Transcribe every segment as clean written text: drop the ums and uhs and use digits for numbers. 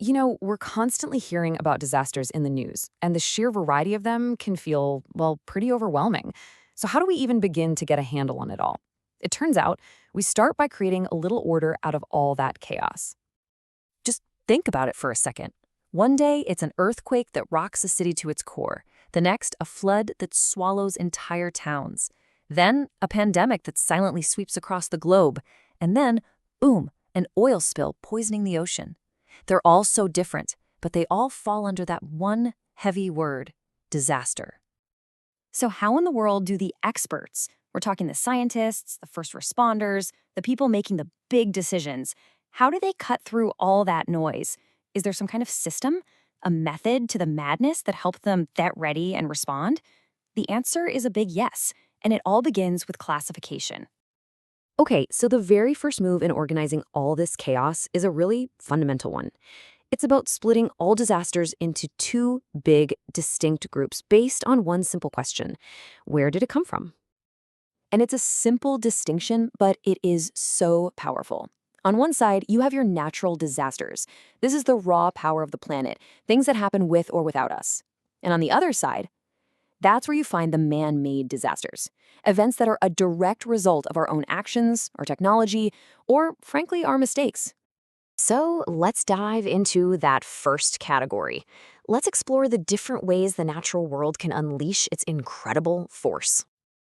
We're constantly hearing about disasters in the news, and the sheer variety of them can feel, well, pretty overwhelming. So, how do we even begin to get a handle on it all? It turns out we start by creating a little order out of all that chaos. Just think about it for a second. One day, it's an earthquake that rocks a city to its core. The next, a flood that swallows entire towns. Then, a pandemic that silently sweeps across the globe. And then, boom, an oil spill poisoning the ocean. They're all so different, but they all fall under that one heavy word: disaster. So, how in the world do the experts, we're talking the scientists, the first responders, the people making the big decisions, how do they cut through all that noise? Is there some kind of system, a method to the madness that helped them get ready and respond? The answer is a big yes, and it all begins with classification. Okay, so the very first move in organizing all this chaos is a really fundamental one. It's about splitting all disasters into two big, distinct groups based on one simple question: where did it come from? And it's a simple distinction, but it is so powerful. On one side, you have your natural disasters. This is the raw power of the planet, things that happen with or without us. And on the other side, that's where you find the man-made disasters, events that are a direct result of our own actions, our technology, or, frankly, our mistakes. So let's dive into that first category. Let's explore the different ways the natural world can unleash its incredible force.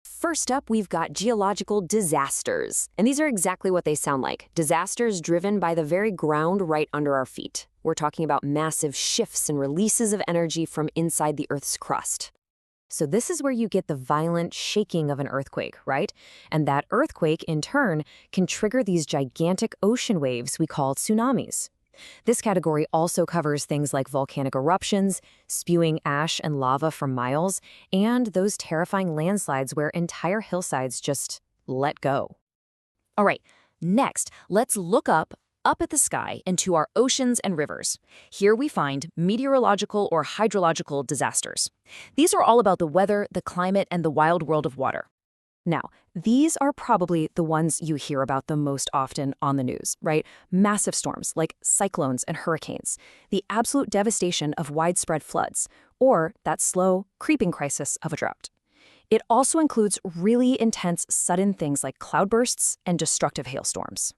First up, we've got geological disasters. And these are exactly what they sound like: disasters driven by the very ground right under our feet. We're talking about massive shifts and releases of energy from inside the Earth's crust. So this is where you get the violent shaking of an earthquake, right? And that earthquake, in turn, can trigger these gigantic ocean waves we call tsunamis. This category also covers things like volcanic eruptions, spewing ash and lava for miles, and those terrifying landslides where entire hillsides just let go. All right, next, let's look up at the sky into our oceans and rivers. Here we find meteorological or hydrological disasters. These are all about the weather, the climate, and the wild world of water. Now, these are probably the ones you hear about the most often on the news, right? Massive storms like cyclones and hurricanes, the absolute devastation of widespread floods, or that slow, creeping crisis of a drought. It also includes really intense, sudden things like cloudbursts and destructive hailstorms.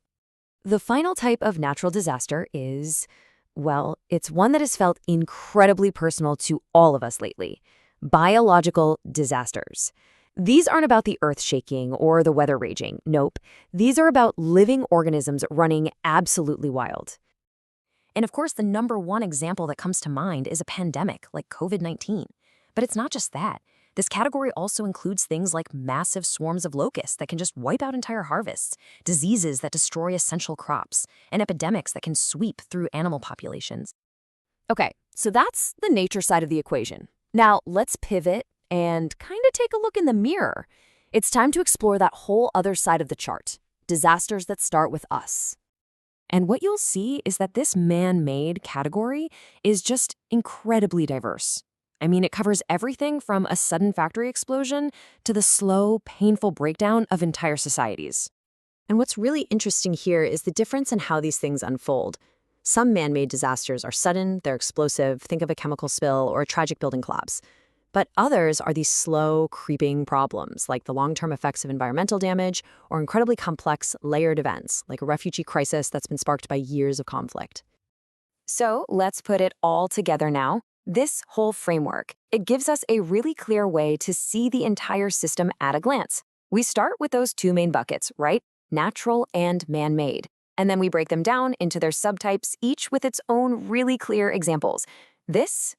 The final type of natural disaster is, well, it's one that has felt incredibly personal to all of us lately: biological disasters. These aren't about the earth shaking or the weather raging. Nope. These are about living organisms running absolutely wild. And of course, the number one example that comes to mind is a pandemic like COVID-19. But it's not just that. This category also includes things like massive swarms of locusts that can just wipe out entire harvests, diseases that destroy essential crops, and epidemics that can sweep through animal populations. Okay, so that's the nature side of the equation. Now, let's pivot and kind of take a look in the mirror. It's time to explore that whole other side of the chart: disasters that start with us. And what you'll see is that this man-made category is just incredibly diverse. I mean, it covers everything from a sudden factory explosion to the slow, painful breakdown of entire societies. And what's really interesting here is the difference in how these things unfold. Some man-made disasters are sudden, they're explosive, think of a chemical spill or a tragic building collapse. But others are these slow, creeping problems, like the long-term effects of environmental damage or incredibly complex, layered events, like a refugee crisis that's been sparked by years of conflict. So let's put it all together now. This whole framework, it gives us a really clear way to see the entire system at a glance. We start with those two main buckets, right? Natural and man-made. And then we break them down into their subtypes, each with its own really clear examples. This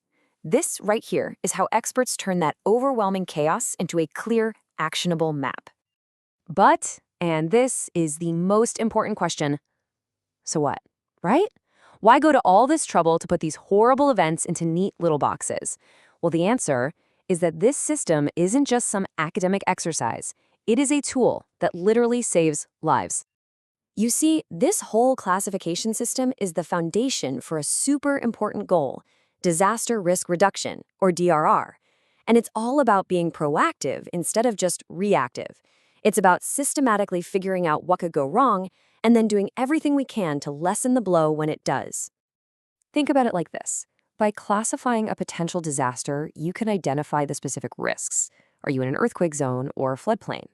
right here is how experts turn that overwhelming chaos into a clear, actionable map. But, and this is the most important question, so what, right? Why go to all this trouble to put these horrible events into neat little boxes? Well, the answer is that this system isn't just some academic exercise. It is a tool that literally saves lives. You see, this whole classification system is the foundation for a super important goal: disaster risk reduction, or DRR. And it's all about being proactive instead of just reactive. It's about systematically figuring out what could go wrong and then doing everything we can to lessen the blow when it does. Think about it like this. By classifying a potential disaster, you can identify the specific risks. Are you in an earthquake zone or a floodplain?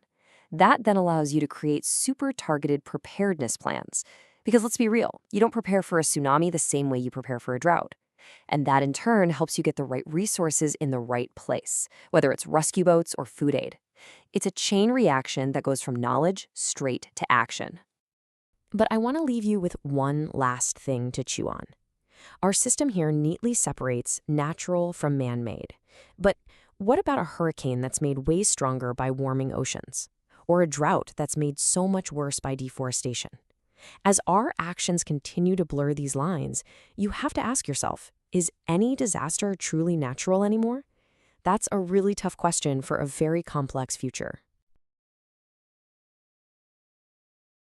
That then allows you to create super targeted preparedness plans. Because let's be real, you don't prepare for a tsunami the same way you prepare for a drought. And that in turn helps you get the right resources in the right place, whether it's rescue boats or food aid. It's a chain reaction that goes from knowledge straight to action. But I want to leave you with one last thing to chew on. Our system here neatly separates natural from man-made. But what about a hurricane that's made way stronger by warming oceans? Or a drought that's made so much worse by deforestation? As our actions continue to blur these lines, you have to ask yourself, is any disaster truly natural anymore? That's a really tough question for a very complex future.